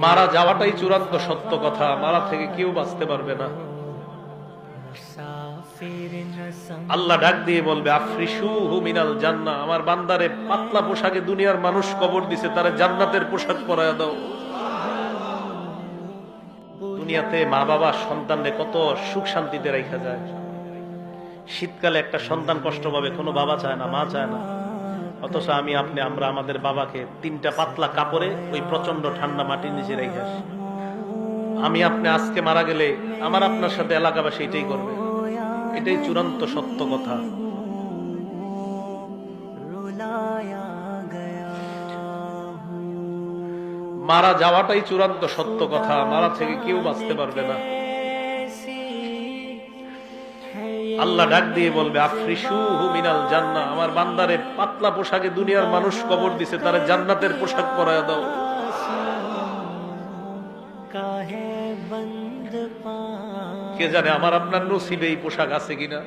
মারা যাওয়াটাই চূড়ান্ত সত্য কথা, মারা থেকে কেউ বাঁচতে পারবে না। আল্লাহ ডাক দিয়ে বলবে আফরিশুহু মিনাল জান্নাহ, আমার বান্দারে পাতলা পোশাকে দুনিয়ার মানুষ কবর দিছে, তারে জান্নাতের পোশাক পরায়া দাও। দুনিয়াতে মা বাবা সন্তানরে কত সুখ শান্তিতে রাখা যায়, শীতকালে একটা সন্তান কষ্ট পাবে, কোনো বাবা চায় না, মা চায় না। অথচ আমরা আমাদের বাবাকে 3টা পাতলা কাপড়ে ওই প্রচন্ড ঠান্ডা মাটির নিচে রেখে আসি। আপনি আজকে মারা গেলে আমার আপনার সাথে এলাকাবাসী এটাই করবে, এটাই চূড়ান্ত সত্য কথা। মারা যাওয়াটাই চূড়ান্ত সত্য কথা, মারা থেকে কেউ বাঁচতে পারবে না। আল্লাহ ডাক দিয়ে বলবে আফরিশুহু মিনাল জান্নাহ, আমার বান্দারে পাতলা পোশাকে দুনিয়ার মানুষ কবর দিছে, তারে জান্নাতের পোশাক পরায়া দাও। কে জানে আমার আপনার নসিবে এই পোশাক আছে কিনা।